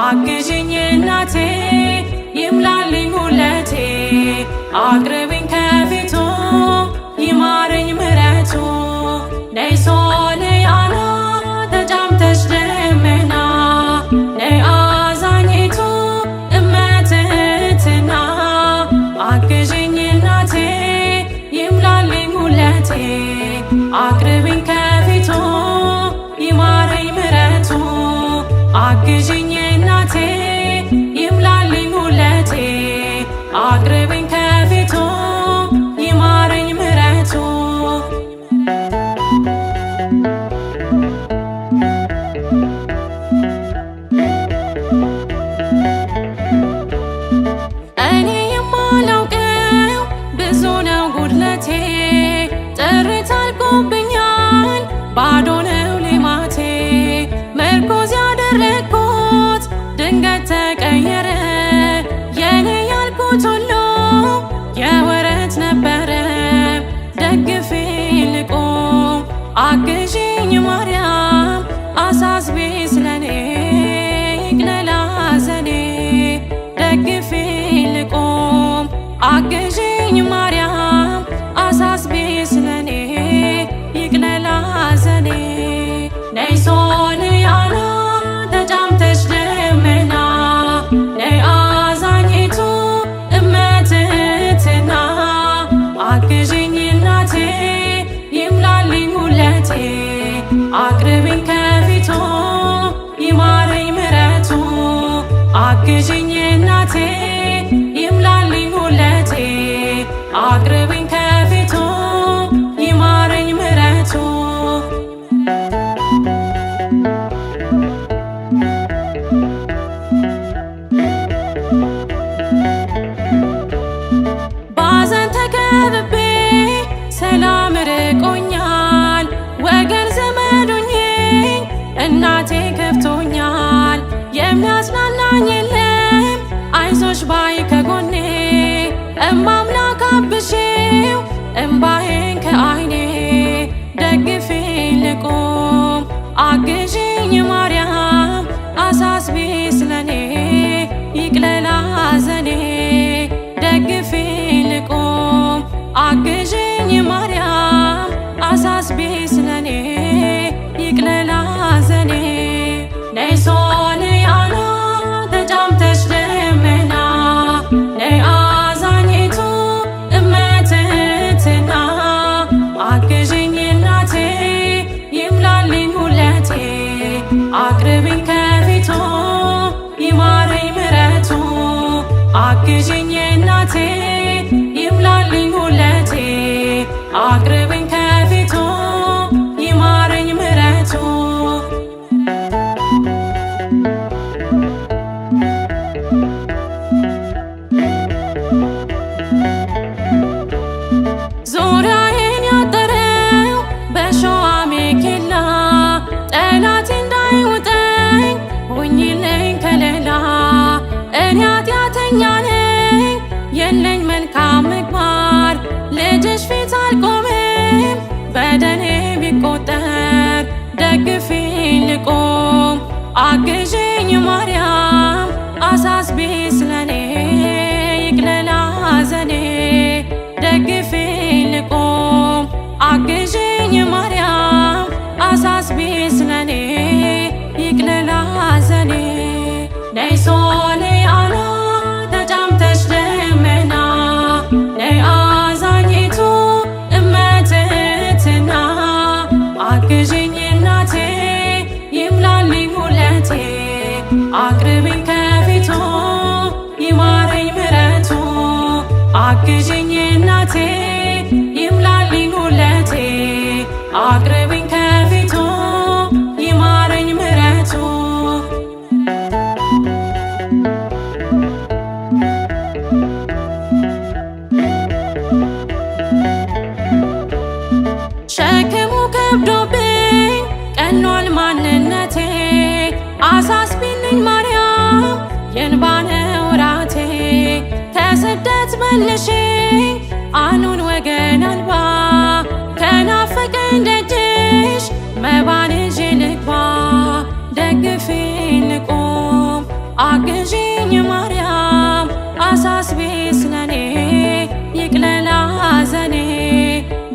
አግዥኝ እናቴ ይምላልኝ ሁለቴ አቅርብኝ ከፊቱ ይማረኝ ምሕረቱ ነይ ሶልያና ተጫምተሽ ደመና ነይ አዛኝቱ እመትህትና አግዥኝ እናቴ ይምላልኝ ሁለቴ አቅርብኝ ከፊቱ ይማረኝ ምሕረቱ አግዥኝ እናቴ ይምላልኝ ሁለቴ አቅርብኝ ከፊቱ ይማረኝ ምሕረቱ እኔ የማላውቀው ብዙ ነው ጉድለቴ ጥርት አልቆብኛል ባዶ ነው ሌማቴ ምርኮዝ ያደረግኩት ድንገት ተቀየረ የኔ ያልኩት ሁሉ የወረት ነበረ ደግፌ ልቆም አግዥኝ ማርያም አሳስቤ ስለኔ ይቅለል ሐዘኔ ደግፌ ልቆም አግዥኝ ማርያም አሳስቤ ስለኔ ይቅለል ሐዘኔ ነይ ሶልያና ተጫምተሽ ደመና ነይ አዛኝቱ እመትህትና አግዥኝ እናቴ ይምላልኝ ሁለቴ አቅርብኝ ከፊቱ ይማረኝ ምሕረቱ አግዥኝ እናቴ ይምላልኝ ሁለቴ አቅርብኝ ከፊቱ ይማረኝ ምሕረቱ ባዘን ተከብቤ ሰላም ርቆኛል ወገን ዘመዱኝኝ እናቴ ከፍቶኛል የሚያጽናናኝ የለም አይዞሽ ባይ ከጎኔ እማምላክ አብሼው እምባዬን ከዓይኔ ደግፌ ልቆም አግዥኝ ማርያም አሳስቤ ስለኔ ይቅለል ሐዘኔ ደግፌ ልቆም አግዥኝ ማርያም አሳስቤ ስለኔ ይቅለል ሐዘኔ ነይ ሶልያና ተጫምተሽ ደመና ነይ አዛኝቱ እመትህትና አግዥኝ እናቴ ይምላልኝ ሁለቴ አቅርብኝ ከፊቱ ይማረኝ ምሕረቱ አግዥኝ እናቴ ይምላልኝ ሁለቴ አቅርብኝ ከፊቱ ይማረኝ ምሕረቱ ዙሪያዬን ያጠረው በሾህ አሜኬላ ጠላቴ እንዳይውጠኝ ሁኚልኝ ከለላ እኔ ኃጢአተኛ ነኝ የለኝ መልካም ምግባር ልጅሽ ፊት አልቆምም በደሌ ቢቆጠር ደግፌ ልቆም አግዥኝ ማርያም አሳስቤ ስለኔ ይቅለል ሐዘኔ ደግፌ ልቆም አግዥኝ ማርያም አሳስቤ ስለኔ ይቅለል ሐዘኔ ነይ ሶልያና ተጫምተሽ ደመና ነይ አዛኝቱ እመትህትና አግዥኝ እናቴ ይምላልኝ ሁለቴ አቅርብኝ ከፊቱ ይማረኝ ምሕረቱ አግዥኝ እናቴ ይምላልኝ ሁለቴ አቅርብኝ ከፊቱ ይማረኝ ምሕረቱ ሸክሙ ከብዶብኝ ቀሏል ማንነቴ አሳስቢልኝ ማርያም የእንባ ነው ራቴ ከስደት መልሽኝ አኑን ወገን አልባ ከናፈቀኝ ደጅሽ መባን ይዤ ልግባ ደግፌ ልቆም አግዢኝ ማርያም አሳስቢ ስለኔ ይቅለል ሐዘኔ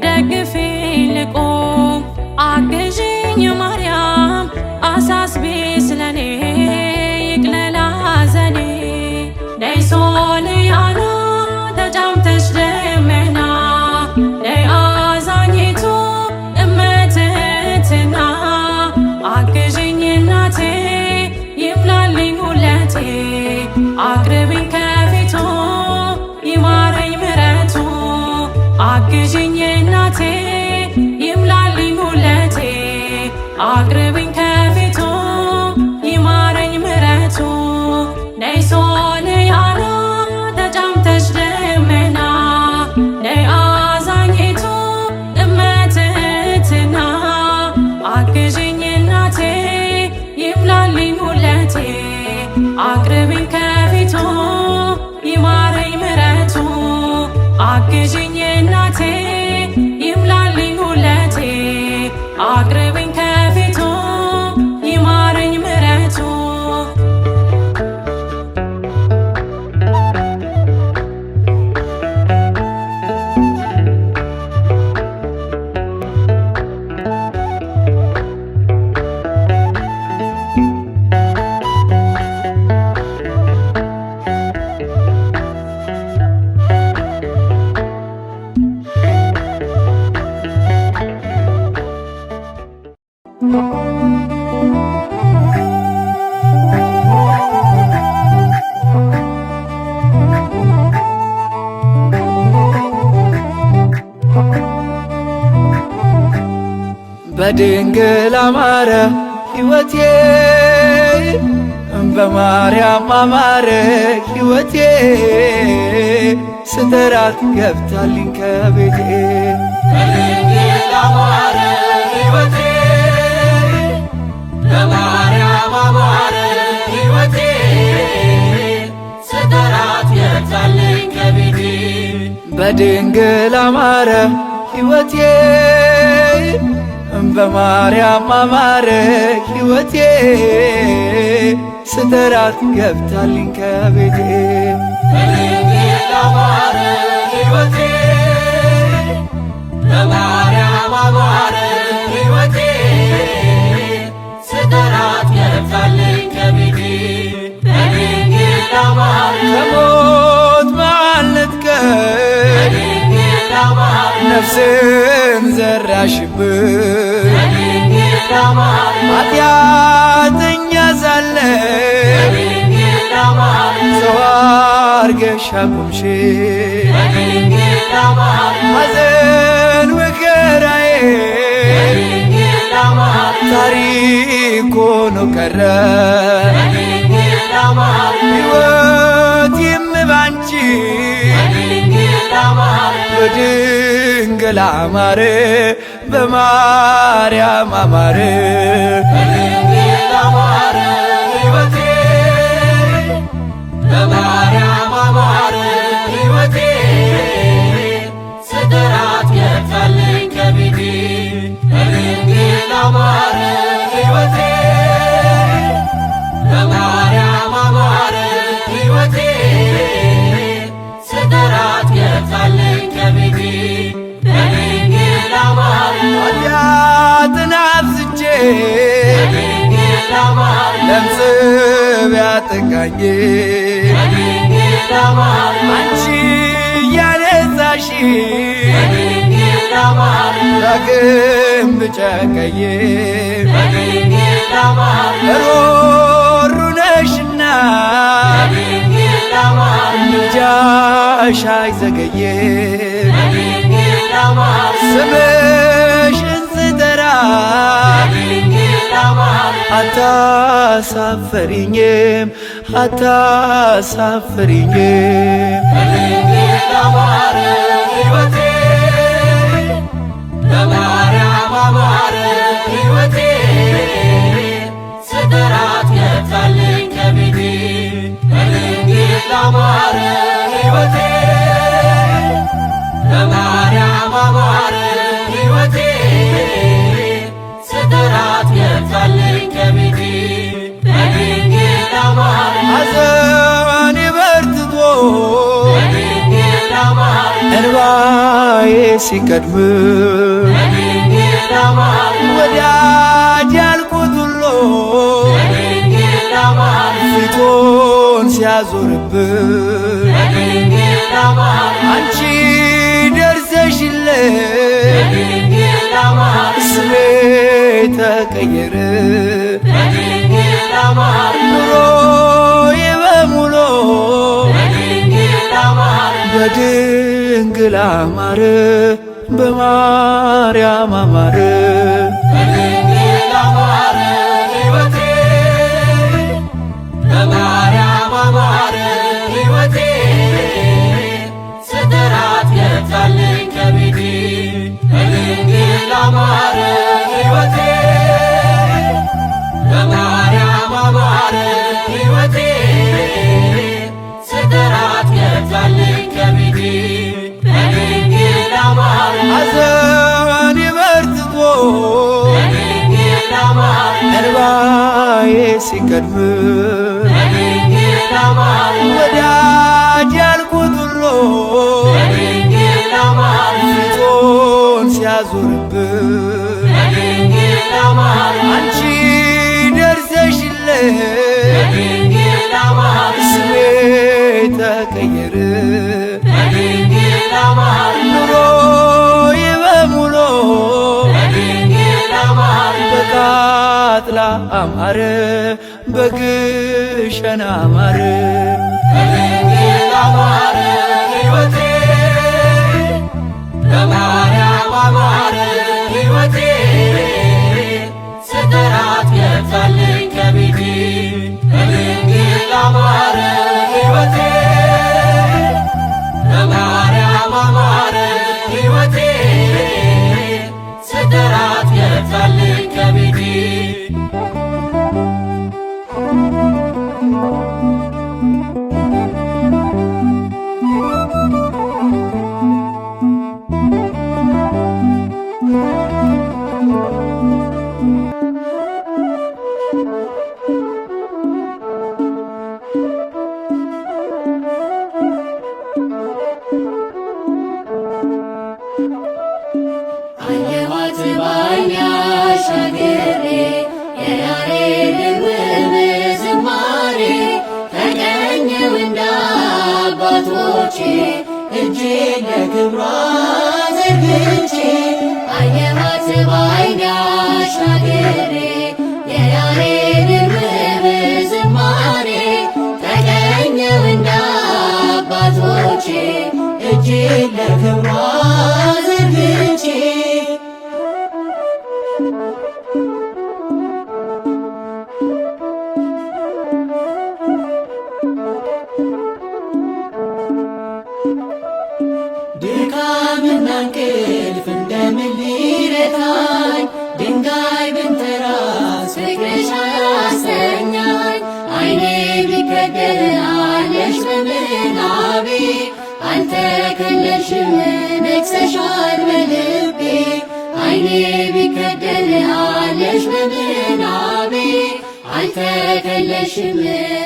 ደግፊኝ ልቁም አግዢኝ ማርያም አሳስቢ ስለኔ ይቅለል ሐዘኔ ነይ ሶልያና ተጫምተሽ ደመና ነይ አዛኝቱ እመትህትና አግዢኝ እናቴ ይምላልኝ ሁለቴ አቅርቢኝ ከፊቱ ይማረኝ ምሕረቱ አግዢኝ እናቴ ይምላልኝ ሁለቴ አቅርቢኝ ከፊቱ ይማረኝ ምሕረቱ ነይ ሶልያና ተጫምተሽ ደመና ነይ አዛኝቱ እመትህትና አግዢኝ እናቴ ይምላልኝ ሁለቴ አቅርቢኝ ከፊቱ ይማረኝ ምሕረቱ አግዢኝ እናቴ ይምላልኝ ሁለቴ አቅርቢኝ ከፊቱ ይማረኝ ምሕረቱ በድንግል አማረ ሕይወቴ በማርያም አማረ ሕይወቴ ስጠራት ገብታልኝ ከቤቴ በድንግል አማረ ሕይወቴ በማርያም አማረ ሕይወቴ ስጠራት ገብታልኝ ከቤቴ በድንግል አማረ ሕይወቴ በማርያም አማረ ሕይወቴ ስጠራት ገብታልኝ ከቤቴ በድንግል አማረ ሕይወቴ በማርያም አማረ ሕይወቴ ስጠራት ገብታልኝ ከቤቴ በድንግል አማረ ከሞት ማልነጥቀኝ ነፍስን ዘራሽብኝ ኃጢአተኛ ሳለሁ ሰው አርገሽ አቆምሽኝ ሐዘን መከራዬ ታሪክ ሆኖ ቀረ ሕይወቴም ባንቺ በድንግል አማረ በማርያም አማረ በድንግል አማረ ሕይወቴ በማርያም አማረ ሕይወቴ ስጠራት ገብታልኝ ከቤቴ በድንግል አማረ ሕይወቴ በማርያም አማረ ሕይወቴ ስጠራት ገብታልኝ ከቤቴ በድንግል አማረ ኃጢአትን አብዝቼ በድንግል አማረ ለምጽ ቢያጠቃኝ በድንግል አማረ አንቺ ያነጻሽ በድንግል አማረ ዳግም ብጨቀኝ በድንግል አማረ ሮሩ ነሽና በድንግል አማረ ምልጃሽ አይዘገይም በድንግል አማረ ስምሽን ስጠራ በድንግል አማረ አታሳፍሪኝም አታሳፍሪኝም በድንግል አማረ ሕይወቴ በማርያም አማረ ሕይወቴ ስጠራት ገብታልኝ ከቤቴ በድንግል አማረ ሕይወቴ በማርያም አማረ ሕይወቴ ስጠራት ገብታልኝ ከቤቴ በድንግል አማረ ሲቀድም በድንግል አማረ ወዳጅ ያልኩት ሁሉ በድንግል አማረ ፊቱን ሲያዞርብን በድንግል አማረ አንቺ ደርሰሽልኝ በድንግል አማረ ስሜ ተቀየረ በድንግል አማረ ኑሮዬ በሙሉ በድንግል አማረ በድንግል አማረ በማርያም አማረ በድንግል አማረ ሕይወቴ በማርያም አማረ ሕይወቴ ስጠራት ገብታልኝ ከቤቴ በድንግል አማረ ሕይወቴ በማርያም አማረ ሕይወቴ ስጠራት ገብታልኝ ከቤቴ በድንግል አማረ ሐዘኔ በርትቶ በድንግል አማረ እንባዬ ሲቀድም በድንግል አማረ ወዳጅ ያልኩት ሁሉ በድንግል አማረ ፊቱን ሲያዞርብን በድንግል አማረ አንቺ ደርሰሽልኝ በድንግል አማረ ስሜ ተቀየረ በድንግል አማረ ኑሮዬ በሙሉ በድንግል አማረ በቃጥላ አማረ በግሸን አማረ በድንግል አማረ ሕይወቴ በማርያም አማረ ሕይወቴ ስጠራት ገብታልኝ ከቤቴ በድንግል አማረ ሕይወቴ በማርያም አማረ ሕይወቴ ስጠራት ገብታልኝ ከቤቴ አየኋት በዓይኔ አሻግሬ የያሬድን ውብ ዝማሬ ተቀኘው እንደ አባቶቼ እጄን ለክብሯ ዘርግቼ አየኋት በዓይኔ አሻግሬ የያሬድን ውብ ዝማሬ ተቀኘው እንደ አባቶቼ እጄን ለክብሯ ዘርግቼ ድካምና እንቅልፍ እንደምን ሊረታኝ ድንጋይ ብንተራስ ፍቅርሽ አያሰኛኝ ዓይኔ ቢከደን አለሽ በምናቤ አልተከለልሽም ነግሰሻል በልቤ ዓይኔ ቢከደን አለሽ በምናቤ አልተከለልሽም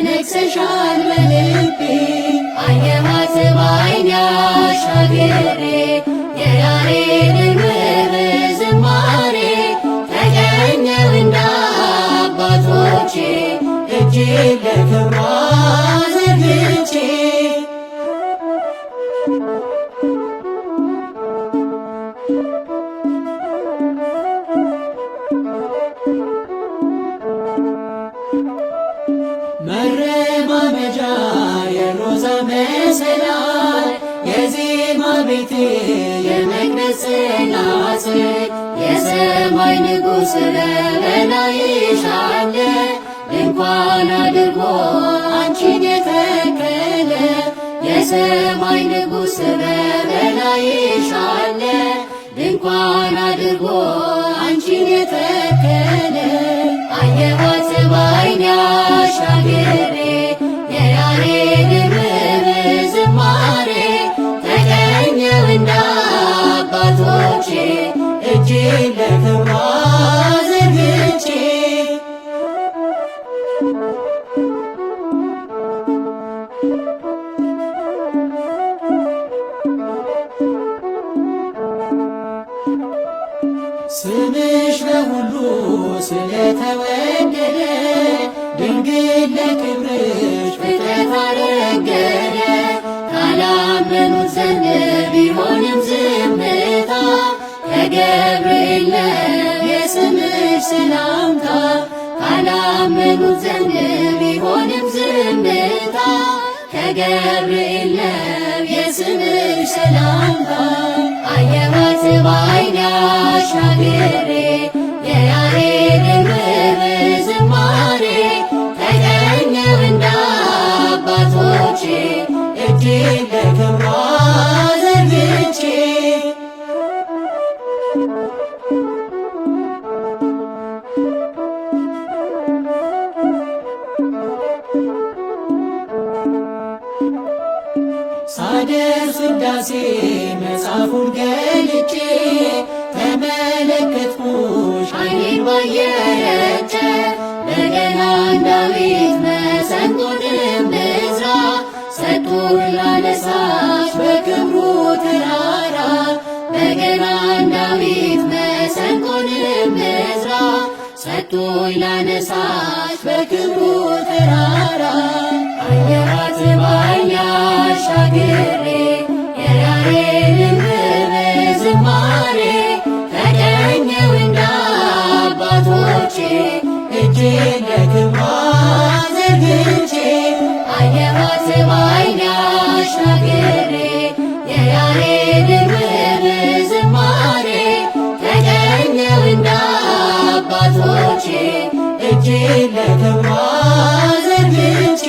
ነግሰሻል በልቤ አየኋት በዓይኔ አሻግሬ የያሬድን ውብ ዝማሬ ተቀኘው እንደ አባቶቼ እጄን ለክብሯ ዘርግቼ መረማመጃ የሮዛ መሰላል የዜማ ቤቴ የመቅደስ ጽናጽል የሰማይ ንጉሥ በበላይሽ አለ ድንኳን አድርጎ አንቺን የተከለ የሰማይ ንጉሥ በበላይሽ አለ ድንኳን አድርጎ አንቺን የተከለ አየኋት በዓይኔ አሻግሬ የያሬድን ውብ ዝማሬ ተቀኘው እንደ አባቶቼ እጄን ለክብሯ ዘርግቼ ድንግል ለክብርሽ ፍጥረት አረገደ ካላመኑት ዘንድ ቢሆንም ዝምታ ከገብርኤል ነው የስምሽ ሰላምታ ካላመኑት ዘንድ ቢሆንም ዝምታ ከገብርኤል ነው የስምሽ ሰላምታ አየኋት በዓይኔ አሻግሬ የያሬድን ውብ ዝማሬ ተቀኘሁ እንደ አባቶቼ እጄን ለክብሯ ዘርግቼ ሳደርስ ውዳሴ መጽሐፉን ገልጬ ተመለከትኩሽ ዓይኔን ባየች በገናን ዳዊት መሰንቆንም ዕዝራ ሰጡኝ ላነሳሽ በክብሩ ተራራ በገናን ዳዊት መሰንቆንም ዕዝራ ሰጡኝ ላነሳሽ በክብሩ ተራራ አየኋት በዓይኔ አሻግሬ የያሬድን ውብ ዝማሬ ተቀኘሁ እንደ አባቶቼ እጄን ለክብሯ ዘርግቼ አየኋት በዓይኔ አሻግሬ የያሬድን ውብ ዝማሬ ተቀኘሁ እንደ አባቶቼ እጄን ለክብሯ ዘርግቼ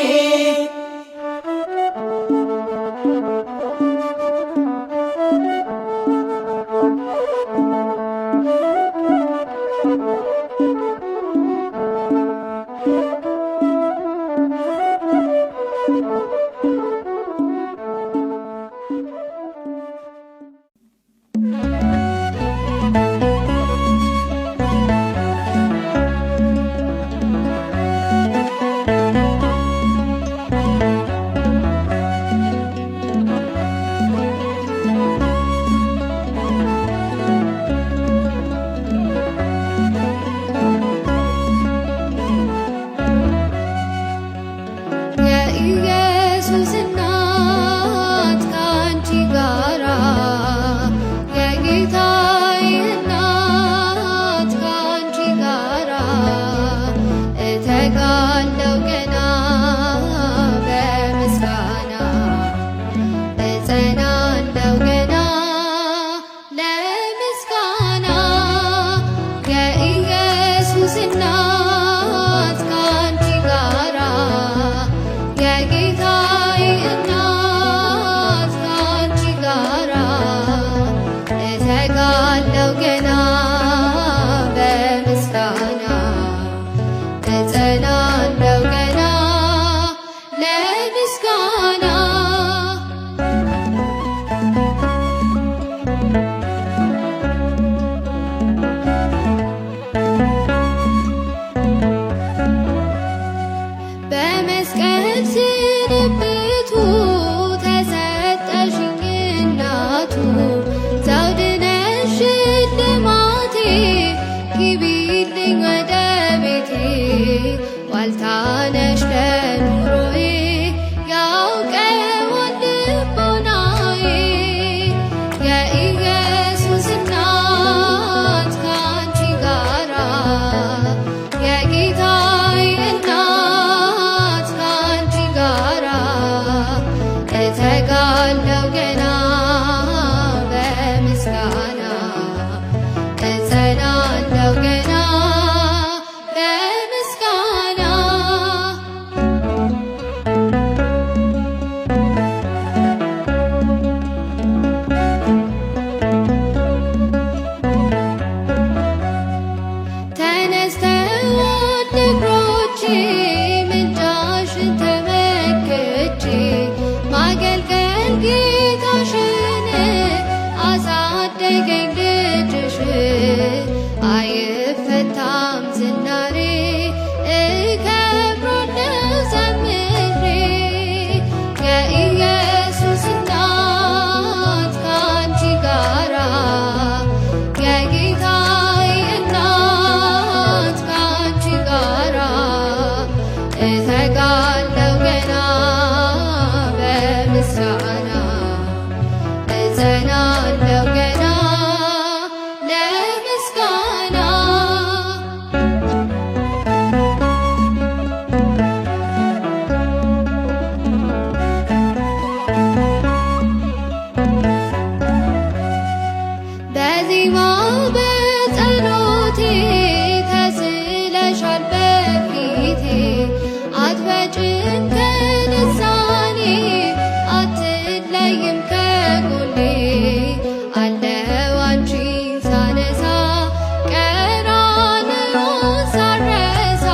እተጋለው ገና በምስጋና እጸናለው ገና ለምስጋና በዜማ በጸሎቴ ተስለሻል በፊቴ አትወጭም ከልሳኔ አትለይም ከጎኔ አለው አንቺን ሳነሳ ቀራንዮን ሳረሳ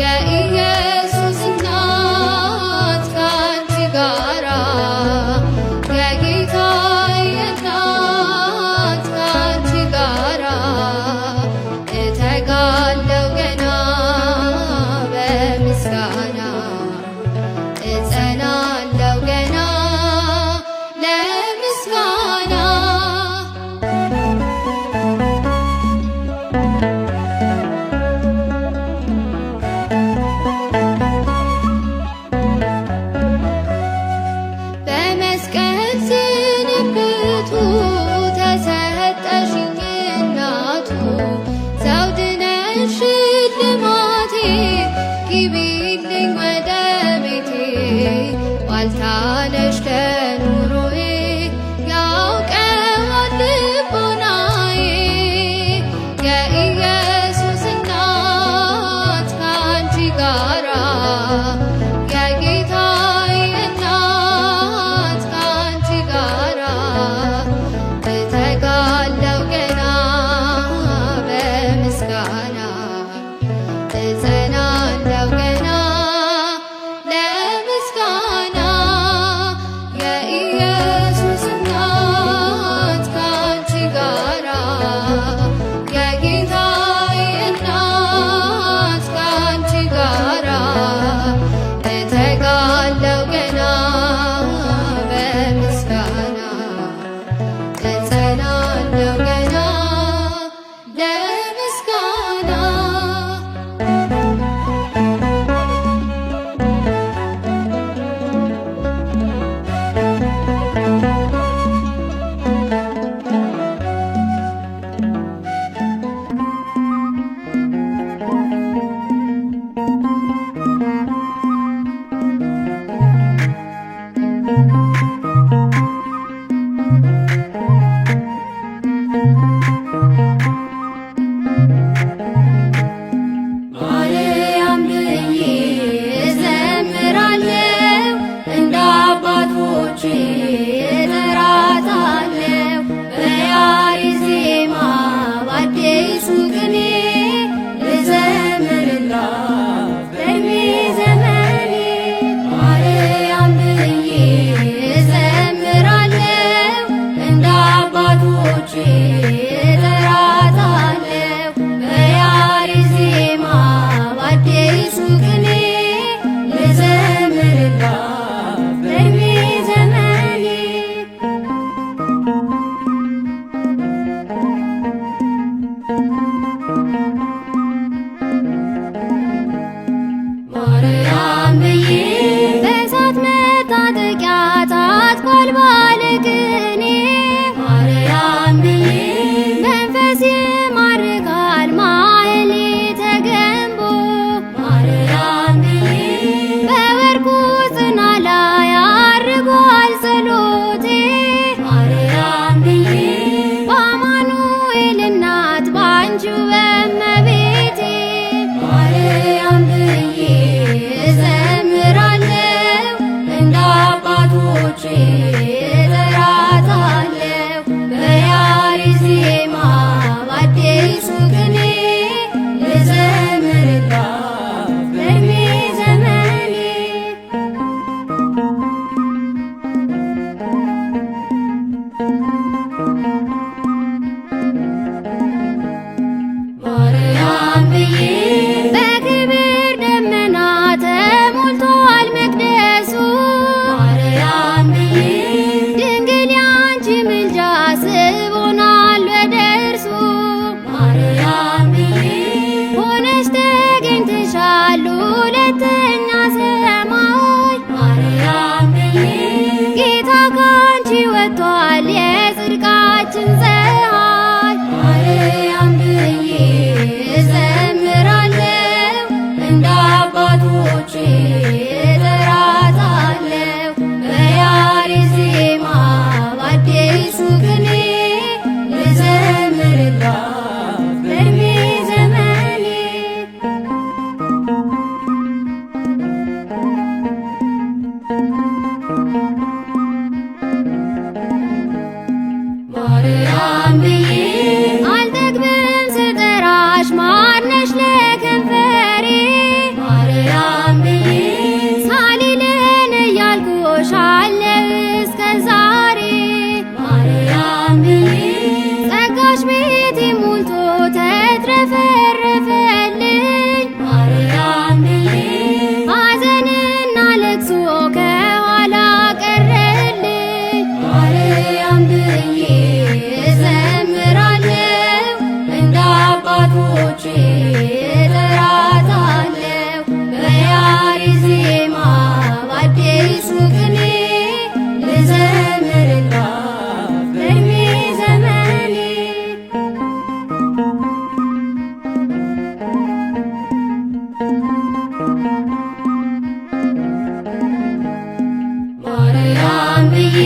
የኢየሱስ እናት ካንቺ ጋራ የጌታዬ እናት ካንቺ ጋራ እተጋለው ገና በምስጋና እጸናለው ገና ለምስጋና በመስቀል ስንብቱ ተሰጠሽኝ እናቱ ዘውድ ነሽ ሽልማቴ ግቢልኝ ወደ ቤቴ ዋልታ ነሽ ለኑሮዬ ያውቀዋል ልቦናዬ የኢየሱስ እናት ካንቺ ጋራ የጌታዬ እናት ካንቺ ጋራ እተጋለው ገና በምስጋና እጸናለው ገና ለምስጋና የኢየሱስ እናት ካንቺ ጋራ የጌታዬ እናት ካንቺ ጋራ እተጋለው ገና በምስጋና እጸናለው ገና ለምስጋና ማርያም ብዬ እዘምራለሁ እንደ አባቶቼ እጠራታለሁ በያሬድ ዜማ በአዲሱ ቅኔ ልዘምርላት በዕድሜ ዘመኔ ማርያም ብዬ እዘምራለሁ እንደ አባቶቼ እጠራታለሁ በያሬድ ዜማ በአዲሱ ቅኔ ልዘምርላት በዕድሜ ዘመኔ ማርያም ብዬ በእሳት መታጠቂያ ታጥቋል ባለቅኔ ማርያም ብዬ መንፈስ ይማርካል ማኅሌተ ገንቦ ማርያም ብዬ በወርቁ ጽና ላይ አርጓል ጸሎቴ ማርያም ብዬ በአማኑኤል እናት ባንቺው በእመቤቴ ማርያም ብዬ እዘምራለሁ እንደ አባቶቼ አባቶቼ እጠራታለሁ በያሬድ ዜማ በአዲሱ ቅኔ ልዘምርላት በዕድሜ ዘመኔ። ማርያም ብዬ አልጠግብም ስጠራሽ ማርነሽ ለከንፈሬ። ማርያም ብዬ ሳሊልን እያልኩሽ አለው እስከ ዛሬ። ማርያም ብዬ ጸጋሽ ቤቴ ሞልቶ ተትረፈረፈልኝ። ማርያም ብዬ ሐዘንና ለቅሶ ከኋላ ቀረልኝ። ማርያም ብዬ እዘምራለሁ እንደ አባቶቼ እጠራታለሁ በያሬድ ዜማ በአዲሱ ቅኔ ልዘምርላት በዕድሜ ዘመኔ። ማርያም ብዬ